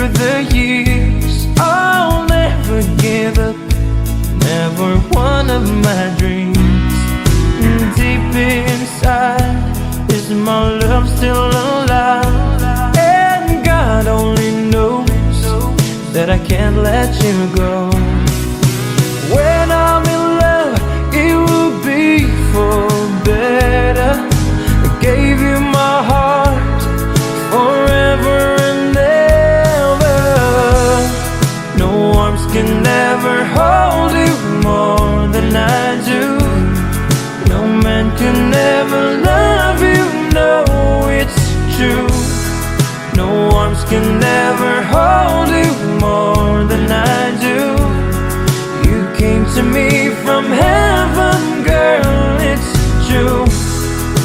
through the years. I'll never give up, never one of my dreams. Deep inside, is my love still alive? And God only knows that I can't let you go. When I'm in love, it will be for better. I gave you my heart forever and ever. No arms can ever hold you more than I do. No man can ever love you, no, it's true. No arms can ever hold you more than I do. You came to me from heaven, girl, it's true.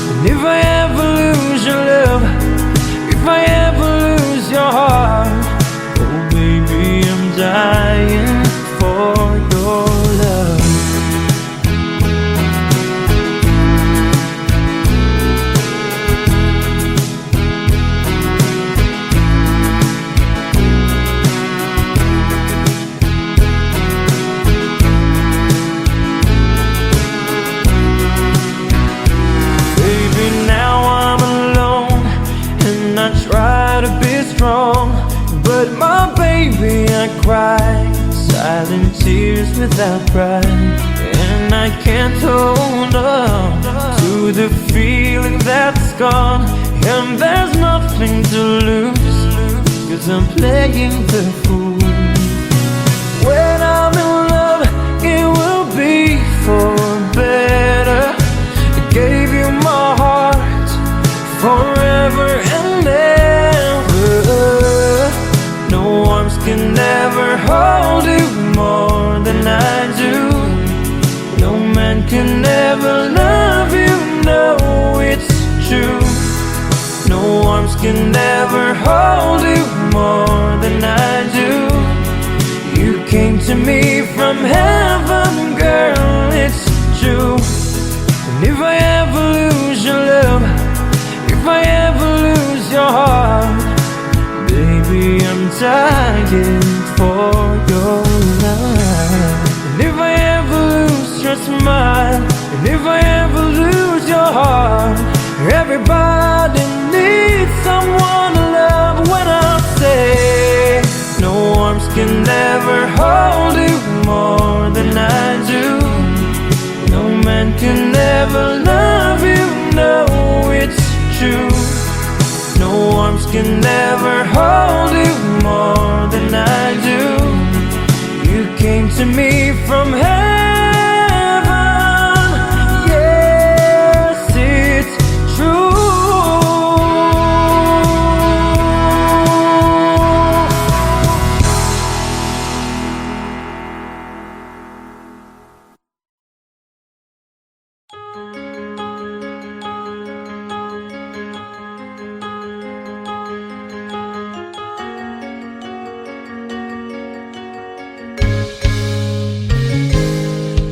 And if I ever lose your love, if I ever lose your heart, oh baby, I'm dying for your love. But my baby, I cry silent tears without pride. And I can't hold on to the feeling that's gone. And there's nothing to lose, 'cause I'm playing the fool. When I'm in love, it will be for better. I gave you my heart forever and ever. No arms can ever hold you more than I do. No man can ever love you, no, it's true. No arms can ever hold you more than I do. You came to me from heaven, girl, it's true. And if I ever lose your love, if I ever lose your heart, baby, I'm dying for your love. And if I ever lose your smile, and if I ever lose your heart, everybody needs someone to love. When I say no arms can ever hold you more than I do. No man can ever love you, no, it's true. No arms can never hold you more than I do. You came to me from heaven, yes, it's true.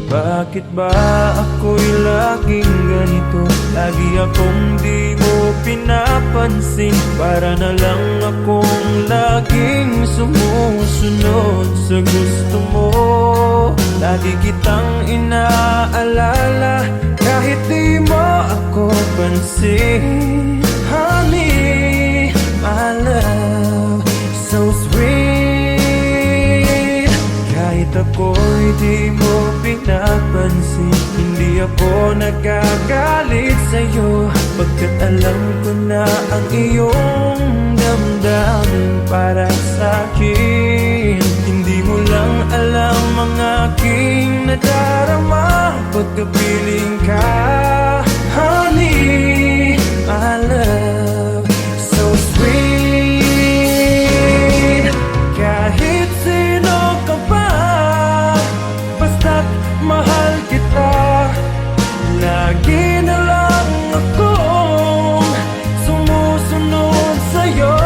Bakit ba ako'y laging ganito? Lagi akong di mo pinapansin. Para na lang akong laging sumusunod sa gusto mo. Lagi kitang inaalala kahit di mo ako pansin. Honey, my love, so sweet. Kahit ako'y di mo pinapansin, hindi ako nagagalit sa'yo, pagkat alam ko na ang iyong damdamin para sa'kin. Hindi mo lang alam ang aking nadarama pagkapiling ka. Honey, my love, so sweet. Kahit sino ka pa, basta't mahal kita. Lagi na lang akong sumusunod sa'yo.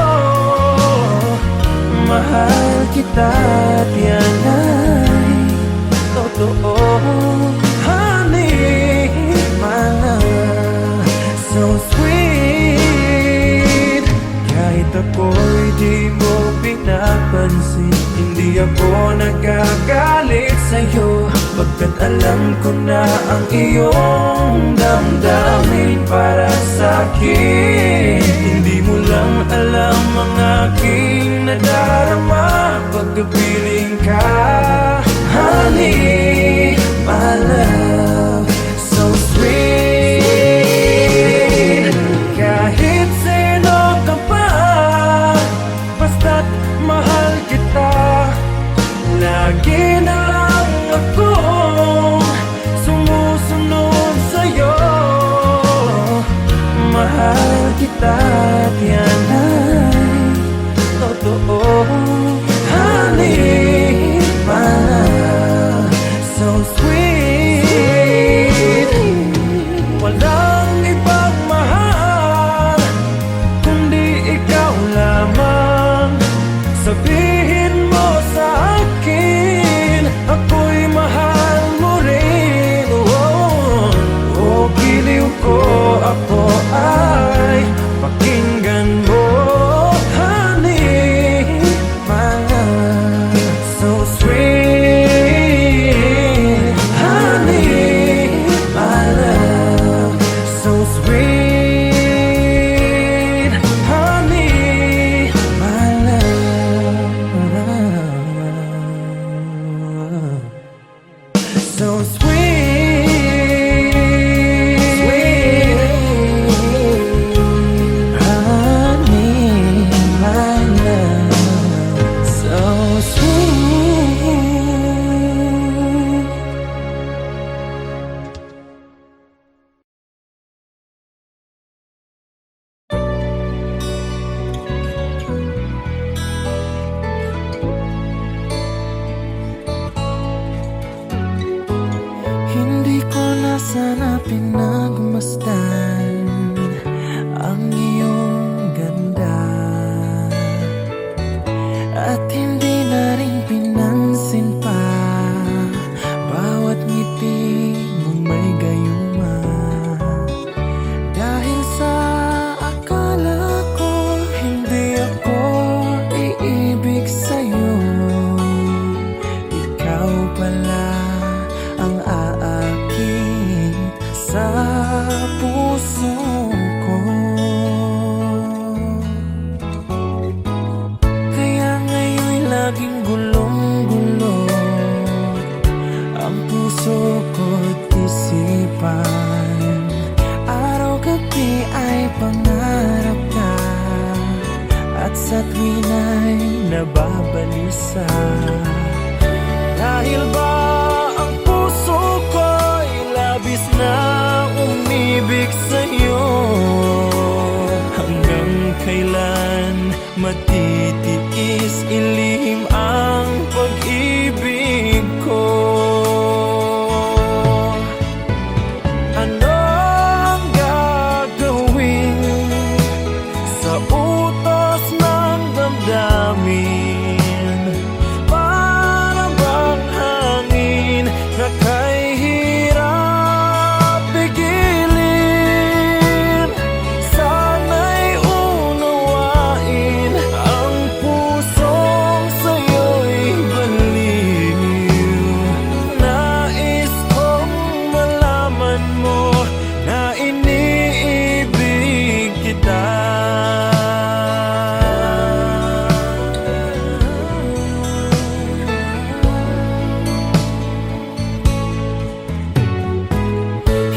Mahal kita at yan ay totoo. Honey, my love, so sweet. Kahit ako'y di mo pinag ako nagagalit sa'yo, pagkat alam ko na ang iyong damdamin para sa'kin. Hindi mo lang alam ang aking nadarama pagkapiling ka. Honey, my love, so sweet. Kahit sino ka pa, basta't mahal kita. Lagi na lang akong sumusunod sa'yo. Mahal kita at yan ay totoo. Honey, my love, so sweet. Walang ibang mahal kundi ikaw lamang. Sabihin mo sa akin, ako'y mahal mo rin. Oh, giliw ko, ako ay pakinggan mo. Honey, my love, so sweet. Honey, my love, so sweet. Honey, my love, so sweet. Honey, my love, so sweet. Hindi ko na sana pinagmasdan ang iyong ganda, at hindi na rin pinansin pa bawat ngiti mong may gayuma. Dahil sa akala ko hindi ako iibig sa'yo, ikaw pala ang aakit sa puso ko. Kaya ngayon'y laging gulong-gulo ang puso ko't isipan. Araw-gabi ay pangarap ka, at sa tuwin ay nababalisa. Dahil ba ang puso ko'y labis na umibig sa'yo? Hanggang kailan matitiis ilihim ang pag-ibig ko? Ano ang gagawin sa utos ng damdamin? Para bang hangin na kay hirap pigilin? Sana'y unawain ang pusong sa'yo'y baliw. Nais kong malaman mo na iniibig kita.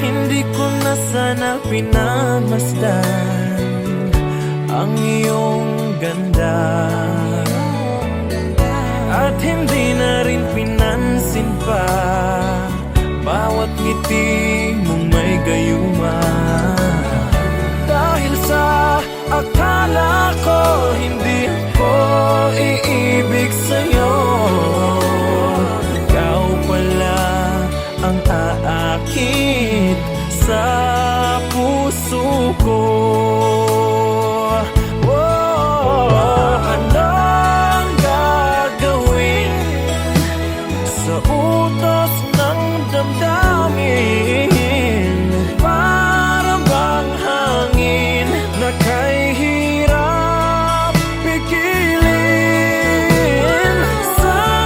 Hindi ko na sana pinamasdan ang iyong ganda, at hindi na rin pinansin pa bawat ngiti mong may gayuma. Dahil sa akala ko hindi ako iibig sa'yo, ikaw pala ang aakit sa puso ko. Ano ang gagawin sa utos ng damdamin? Para bang hangin na kay hirap pigilin? Sa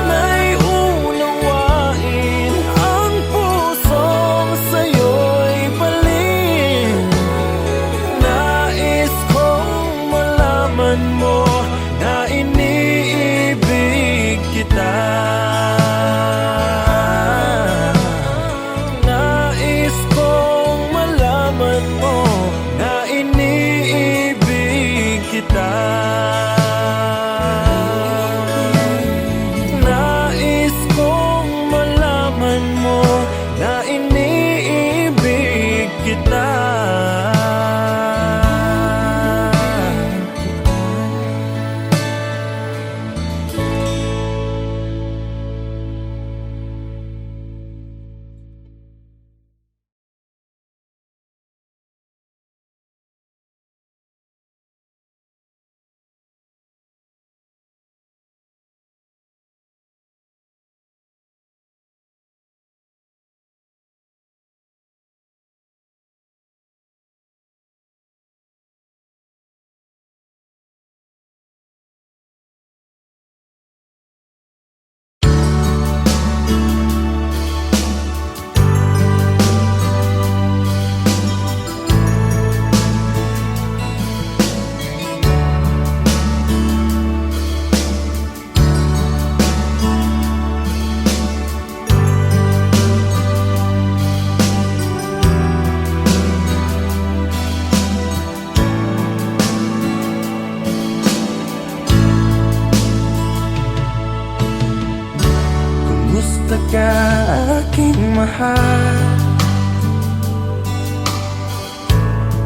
mahal.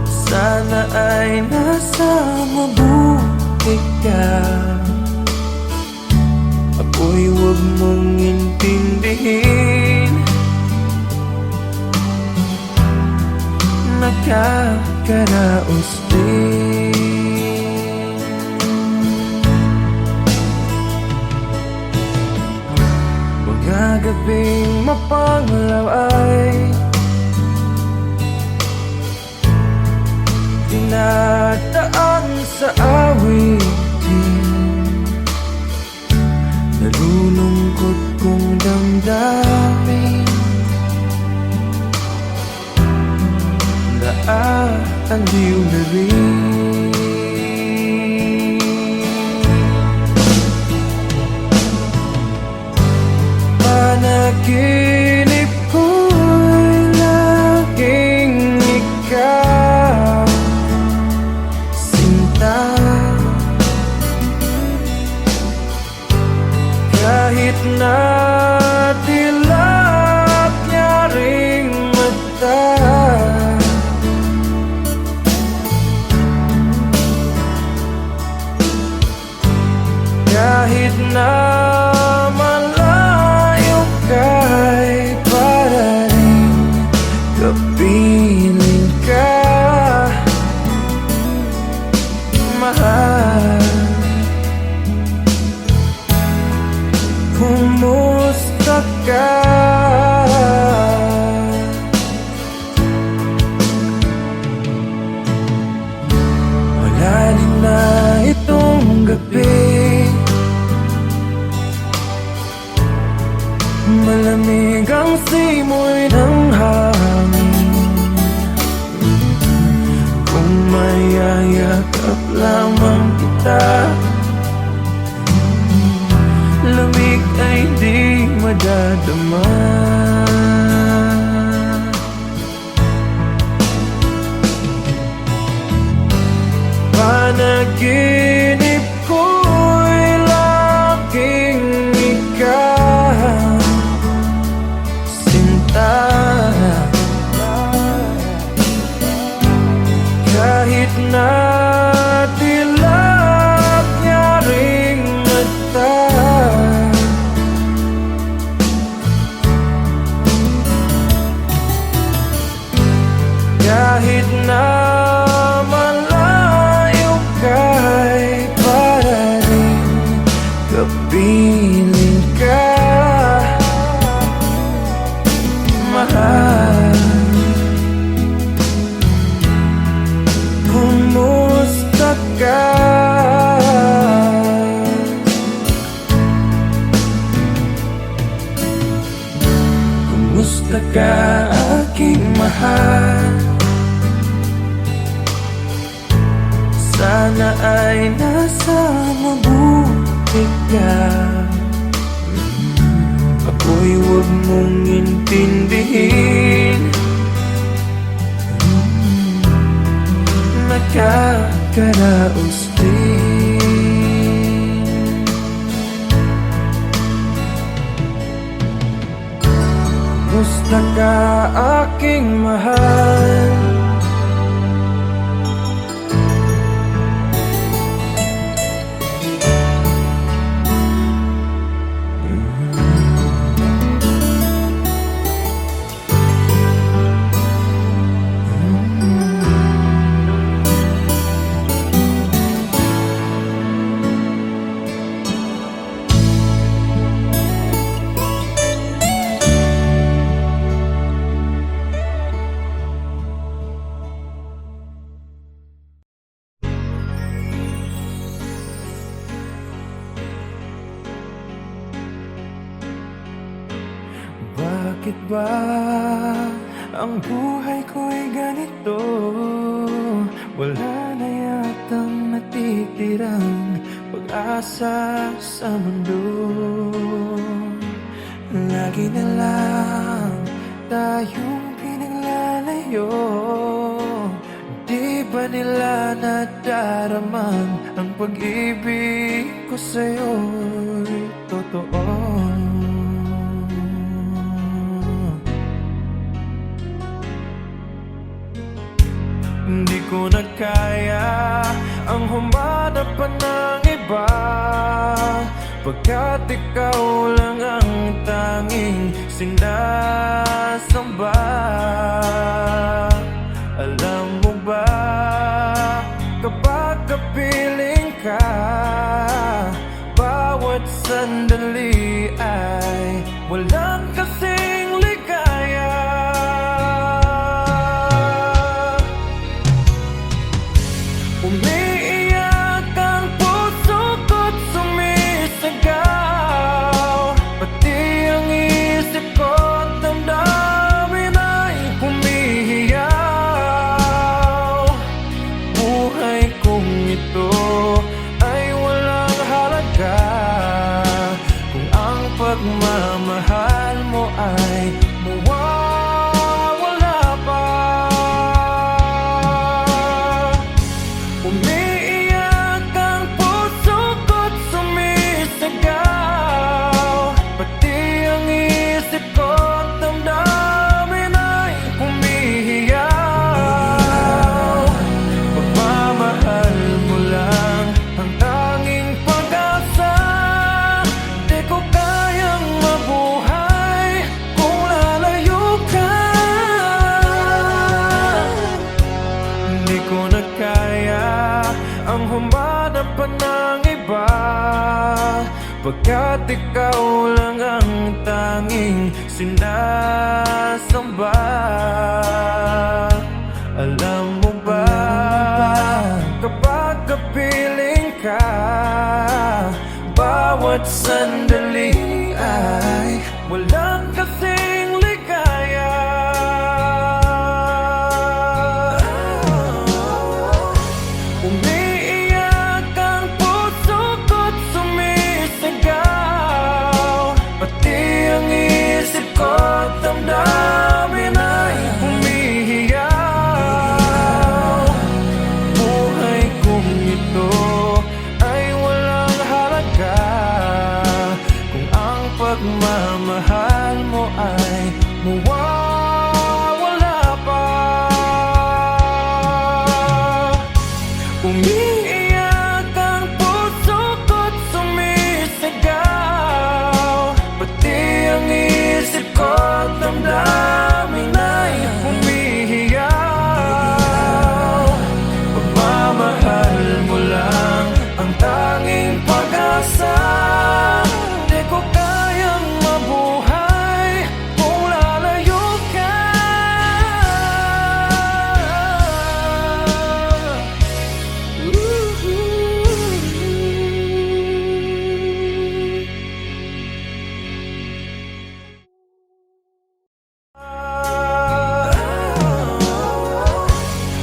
Sana ay nasa mabuti ka. Ako'y huwag mong intindihin, nakakaraos din. Mga gabing mapanglaw ay dinadaan sa awitin, nalulungkot kong damdamin, naaaliw na rin. Panaginip ko'y laging ikaw, sinta. Kahit na dilat niya ring mata, kahit na malayo ka'y para rin kapiling ka, mahal. Kumusta ka? Malalim na itong gabi, malamig ang simoy ng hangin. Kung mayayakap lamang kita, lamig ay di madadama. Panaginip ko'y laging ikaw, sinta. Kahit na dilat niya ring mata, kahit na malayo ka'y para rin kapiling ka, mahal. Kumusta ka? Kumusta ka, aking mahal? Sana ay nasa mabuti ka. Ako'y huwag mong intindihin, nakakaraos din. Kumusta ka, aking mahal? Bakit ba ang buhay ko'y ganito? Wala na yatang natitirang pag-asa sa mundo. Lagi na lang tayong pinaglalayo. Di ba nila nadaraman ang pag-ibig ko sa'yo'y totoo? ko na kaya ang humanap pa ng iba, pagkat ikaw lang ang tanging sinasamba. Alam mo ba, kapag kapiling ka, bawat sandali ay walang kasing ligaya. Umiiyak ang puso ko't sumisigaw, pati ang isip ko't damdamin ay humihiyaw. Buhay kong ito ay walang halaga kung ang pagmamahal mo ay mawawala pa. Umiiyak ang puso ko't sumisigaw, pati ang isip ko't damdamin ay humihiyaw. Pagmamahal mo lang ang tanging pag-asa, di ko kayang mabuhay kung lalayo ka. Hindi ko na kaya ang humanap pa ng iba, pagkat ikaw lang ang tanging sinasamba. Alam mo ba, kapag kapiling ka, bawat sandali ay walang kasing ligaya. Umiiyak ang puso ko't sumisigaw, pati ang isip ko't damdamin ay humihiyaw. Buhay kong ito ay walang halaga kung ang pagmamahal mo ay mawawala pa. Umiiyak ang puso ko't sumisigaw, pati ang isip ko't damdamin ay humihiyaw. Pagmamahal mo lang ang tanging pag-asa, di ko kayang mabuhay kung lalayo ka.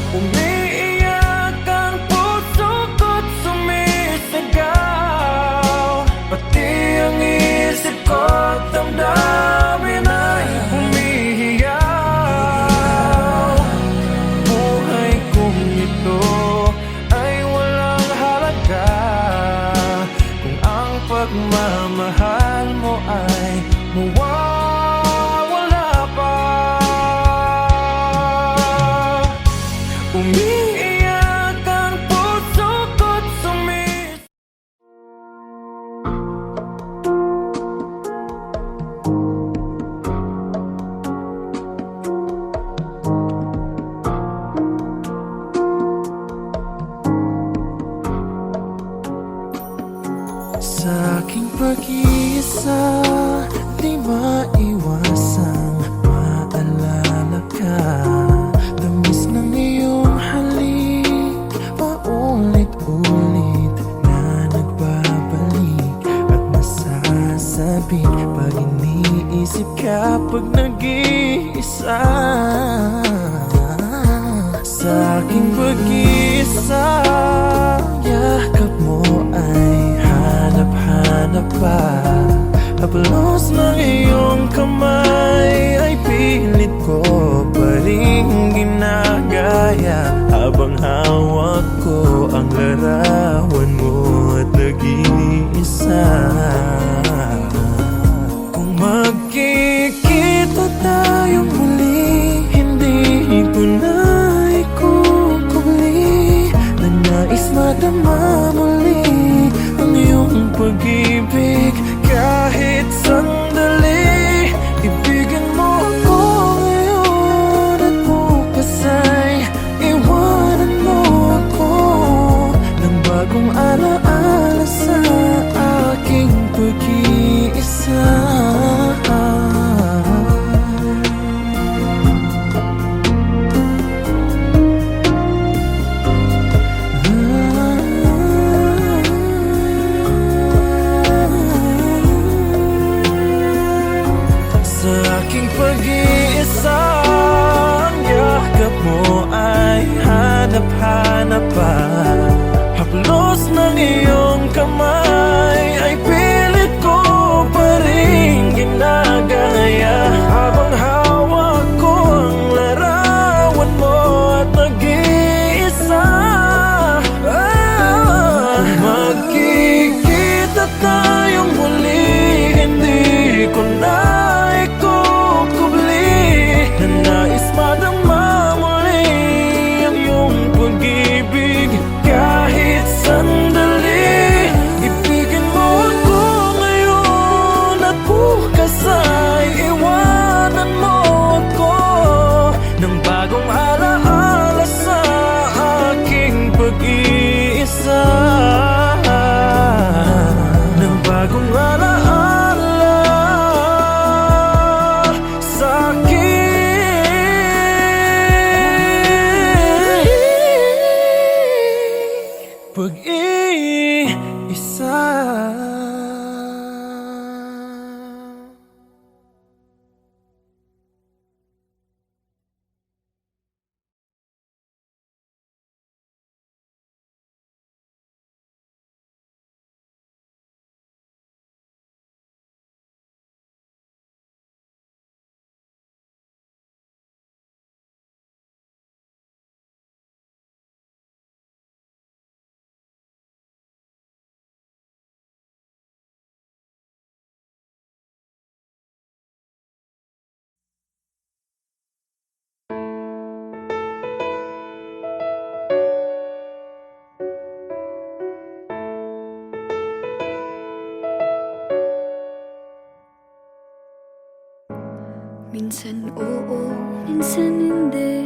Umiiyak ang puso ko't sumisigaw, pati ang isip ko't damdamin ay humihiyaw. Buhay kong ito ay walang halaga kung ang pagmamahal mo ay mawawala pa. Umiiyak ang puso ko't sa aking pag-iisa, di maiwasang maalala ka. Tamis ng iyong halik, paulit-ulit na nagbabalik at nasasabik pag iniisip ka, pag nag-iisa. Sa aking pag-iisa, yakap mo ay hanap-hanap pa. Haplos ng iyong kamay ay pilit ko pa ring ginagaya, habang hawak ko ang larawan mo at nag-iisa. Kung magkikita tayong muli, hindi ko na ikukubli Minsan oo, minsan hindi.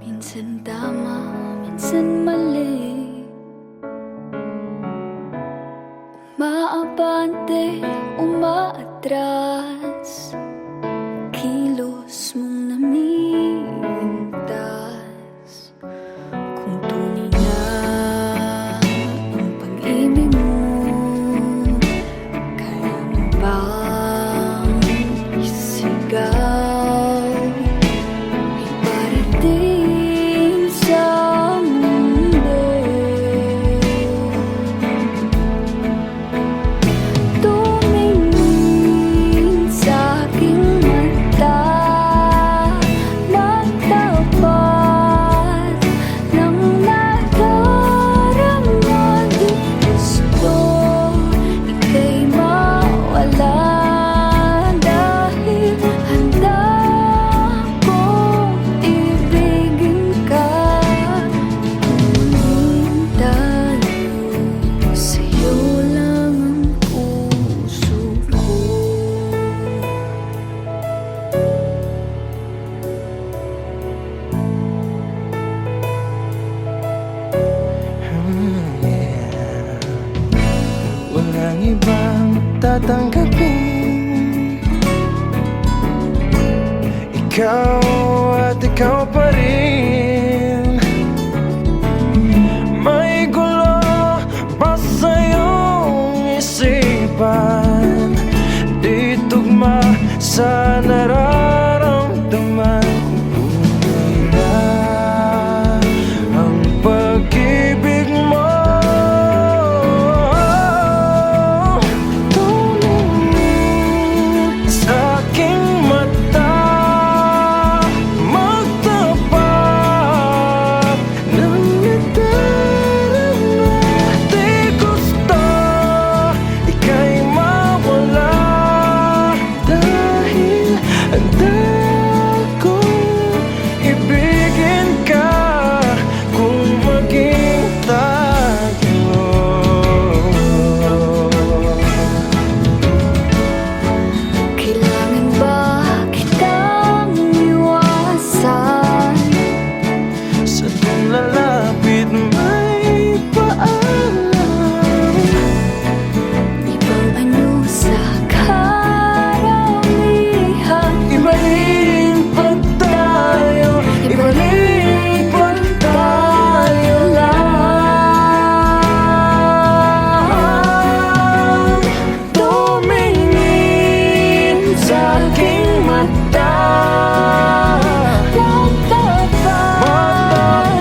Minsan tama, minsan mali. Umaabante, umaatras. Kilos mong namimintas. Kung tunay na ang pag-ibig mo, kaya mo bang isigaw? Iparating sa mundo. Tumingin sa aking mata, magtapat ng nadarama. Di gusto ika'y mawala, dahil handa kong ibigin ka. Kung tayo, sa'yo lang ang puso ko. Walang ibang tatanggapin, ikaw at ikaw pa rin. May gulo ba sa'yong isipan? Di tugma sa nararamdaman. Tunay na ang pag-ibig mo. Tumingin sa aking mata, magtapat ng nadarama. Di gusto ika'y mawala, dahil handa kong ibigin ka. Kung maging tayo, Kailangan ba kitang iwasan? sa tuwing lalapit may paalam. Ibang anyo sa karamihan. Ibalipat tayo, ibalipat tayo lang. Tumingin sa aking mata, magtapat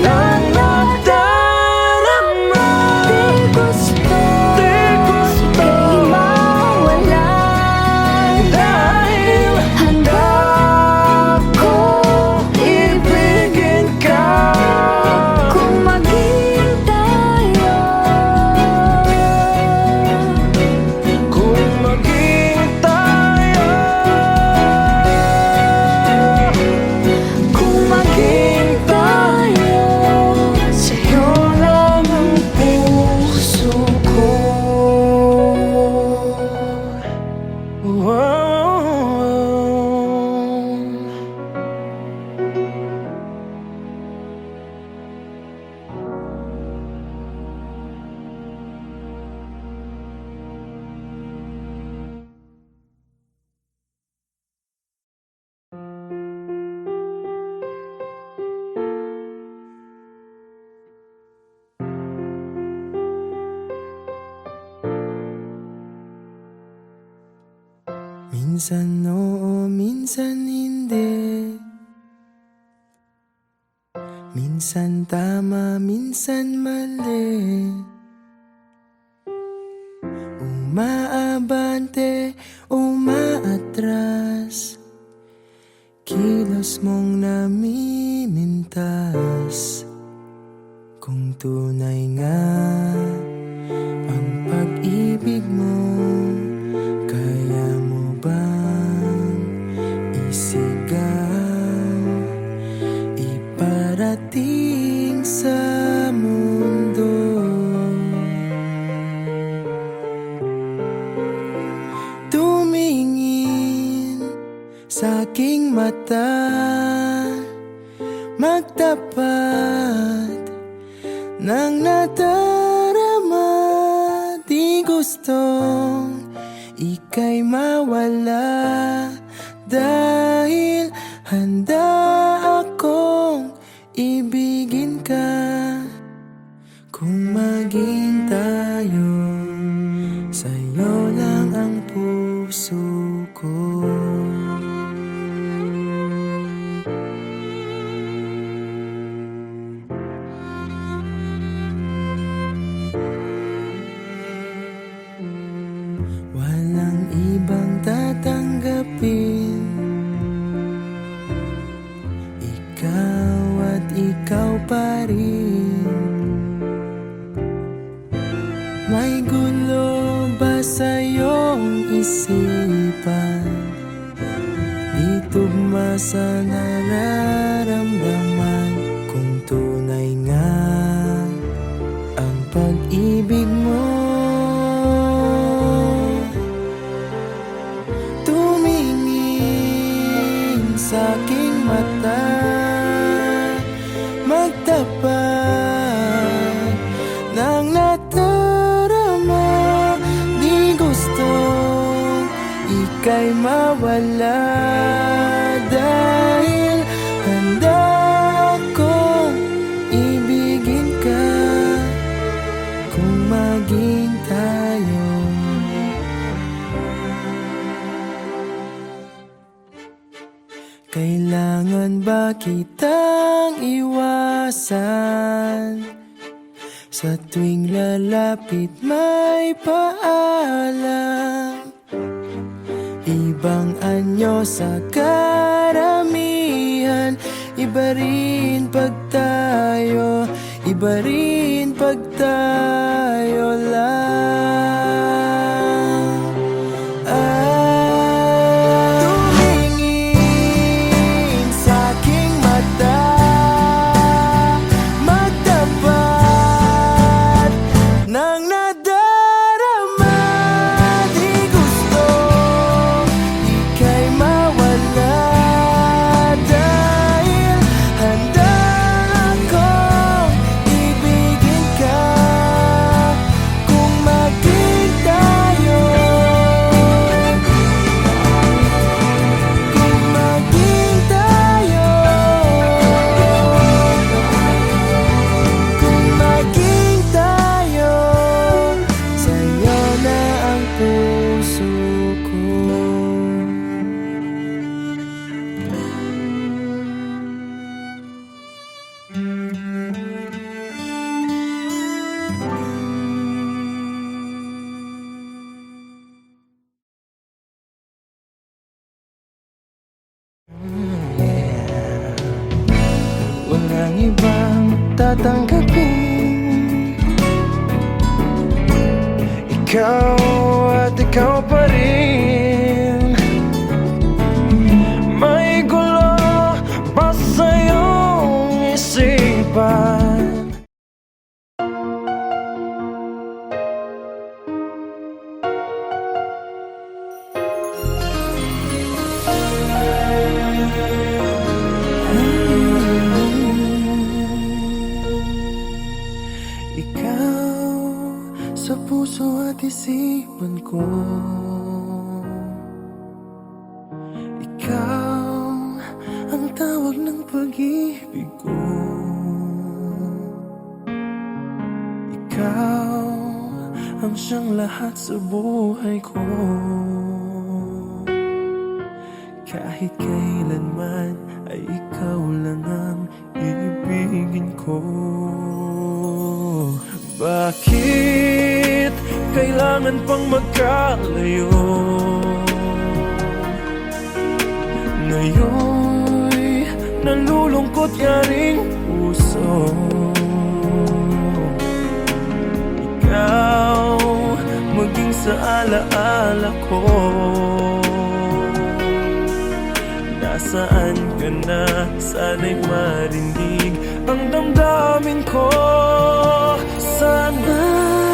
ng nadarama. Di gusto ika'y mawala, Dahil handa kong ibigin ka. kung maging tayo. Kung maging tayo, Kung maging tayo, sa'yo lang ang puso ko. Wow. Minsan oo, minsan hindi. Minsan tama, minsan mali. Umaabante, umaatras. Kilos mong namimintas. Kung tunay nga ang pag-ibig mo, kaya mo bang isigaw? Iparating sa mundo. Tumingin sa aking mata, magtapat ng nadarama. Di gustong ika'y mawala, dahil handa akong ibigin ka. Kung maging tayo, sa'yo lang ang puso ko. Walang ibang tatanggapin, ikaw at ikaw pa rin. May gulo ba sa iyong isipan? Di tugma sa nararamdaman. Kung tunay nga ang pag-ibig mo, tumingin sa aking mata, magtapat ng nadarama. Di gustong ika'y mawala, dahil handa akong ibigin ka. Kung maging tayo, kailangan ba kitang iwasan? Sa tuwing lalapit may paalam, ibang anyo sa karamihan. Iba rin pag tayo, iba rin pag tayo lang. Tumingin sa aking mata, magtapat ng nadarama. Di gusto ika'y mawala, dahil handa akong ibigin ka. Kung maging tayo, kung maging tayo, kung maging tayo, sa'yo na ang puso ko. Walang ibang tatanggapin, ikaw at ikaw pa rin. May gulo ba sa iyong isipan? Ikaw sa puso at isipan ko, ikaw ang tawag ng pag-ibig ko. Ikaw ang siyang lahat sa buhay ko. Kahit kailanman ay ikaw lang ang ibigin ko. Bakit kailangan pang magkalayo? Ngayon'y nalulungkot yaring puso. Ikaw maging sa alaala ko. Nasaan ka na? Sana'y marinig ang damdamin ko. Sana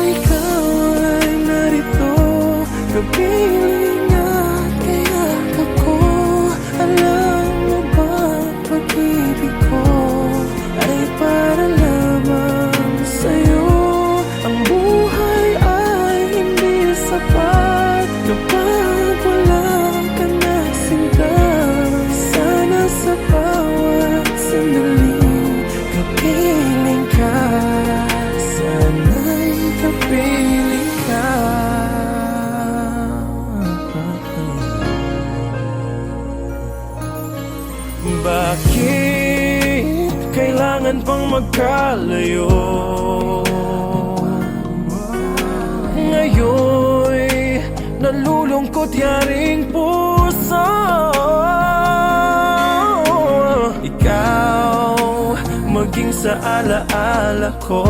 ikaw ay narito, kapiling at kayak ako. Bakit kailangan pang magkalayo? Ngayon'y nalulungkot yaring puso. Ikaw maging sa alaala ko.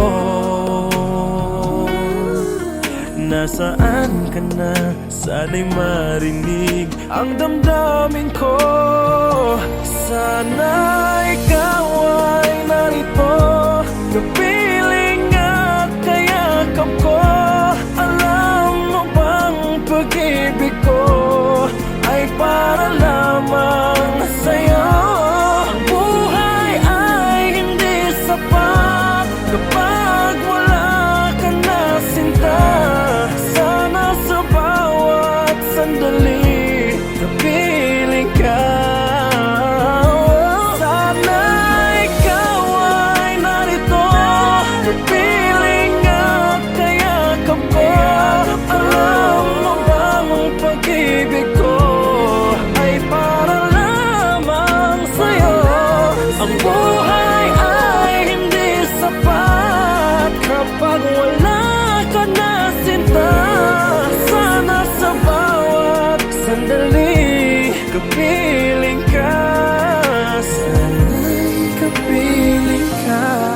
Nasaan ka na? Sana'y marinig ang damdamin ko. Sana ikaw ay narito, kapiling at kayakap ko. Alam mo bang pag-ibig ko ay para lamang sa'yo? Ang buhay ay hindi sapat kapag wala ka na sinta. Sana sa bawat sandali kapiling ka. Sana ikaw ay narito, kapiling at kayakap ko. Alam mo bang ang pag-ibig ko ay para lamang sa'yo? Ang buhay ay hindi sapat kapag wala ka na sinta. Sana sa bawat sandali kapiling ka. Sana'y kapiling ka.